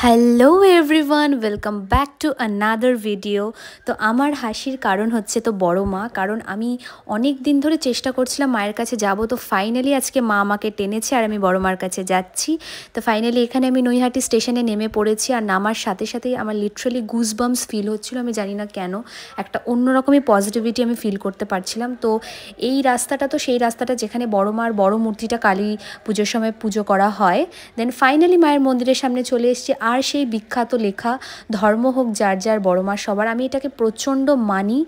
Hello everyone, welcome back to another video. তো আমার হাসির কারণ হচ্ছে তো বড় মা, কারণ আমি অনেক দিন ধরে চেষ্টা করছিলাম মায়ের কাছে যাব। তো ফাইনালি আজকে মা আমাকে টেনেছে আর আমি বড় মার কাছে যাচ্ছি। তো ফাইনালি এখানে আমি নৈহাটি স্টেশনে নেমে পড়েছি, আর নামার সাথে সাথেই আমার লিটারালি গুজবাম্পস ফিল হচ্ছিলো। আমি জানি না কেন, একটা অন্যরকমই পজিটিভিটি আমি ফিল করতে পারছিলাম। তো এই রাস্তাটা তো সেই রাস্তাটা যেখানে বড় মার বড় মূর্তিটা কালী পুজোর সময় পুজো করা হয়। দেন ফাইনালি মায়ের মন্দিরের সামনে চলে এসেছি, আর সেই বিখ্যাত লেখা ধর্ম হোক যার যার বড় মা সবার, আমি এটাকে প্রচণ্ড মানি।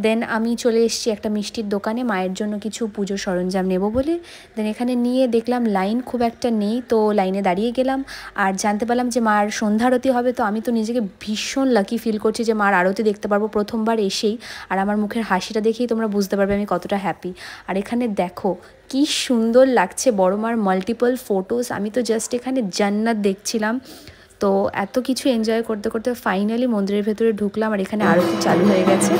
দেন আমি চলে এসেছি একটা মিষ্টির দোকানে মায়ের জন্য কিছু পুজো সরঞ্জাম নেব বলে। দেন এখানে নিয়ে দেখলাম লাইন খুব একটা নেই, তো লাইনে দাঁড়িয়ে গেলাম আর জানতে পারলাম যে মার সন্ধ্যা আরতি হবে। তো আমি তো নিজেকে ভীষণ লাকি ফিল করছি যে মার আরতি দেখতে পারবো প্রথমবার এসেই। আর আমার মুখের হাসিটা দেখেই তোমরা বুঝতে পারবে আমি কতটা হ্যাপি। আর এখানে দেখো কি সুন্দর লাগছে বড় মার মাল্টিপল ফটোস। আমি তো জাস্ট এখানে জান্নাত দেখছিলাম। তো এত কিছু এনজয় করতে করতে ফাইনালি মন্দিরের ভেতরে ঢুকলাম, আর এখানে আরতি চালু হয়ে গেছে।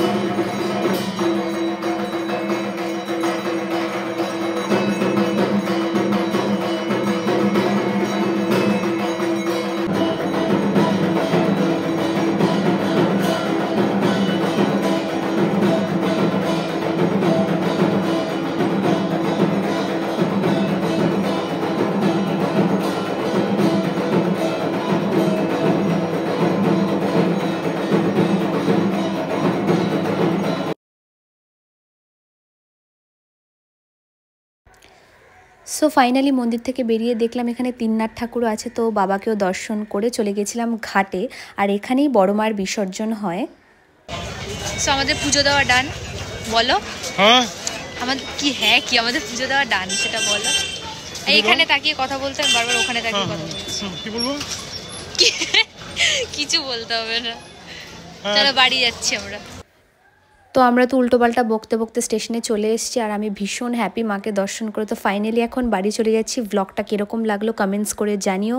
সো ফাইনালি মন্দির থেকে বেরিয়ে দেখলাম এখানে তিননাথ ঠাকুরও আছে, তো বাবাকেও দর্শন করে চলে গেছিলাম ঘাটে। আর এখানেই বড় মার বিসর্জন হয়। সো আমাদের পুজো দেওয়া ডান, বলো। হ্যাঁ আমাদের কি আমাদের পুজো দেওয়া ডান সেটা বলো। এইখানে তাকিয়ে কথা বলতে, বারবার ওখানে তাকিয়ে কথা বলছি। কি বলবো? কিছু বলতে হবে না, চলো বাড়ি যাচ্ছি আমরা। তো আমরা তো উল্টোপাল্টা বকতে বকতে স্টেশনে চলে এসেছি, আর আমি ভীষণ হ্যাপি মাকে দর্শন করে। তো ফাইনালি এখন বাড়ি চলে যাচ্ছি। ব্লগটা কীরকম লাগলো কমেন্টস করে জানিও,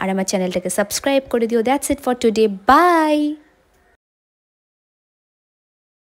আর আমার চ্যানেলটাকে সাবস্ক্রাইব করে দিও। That's it for today, by.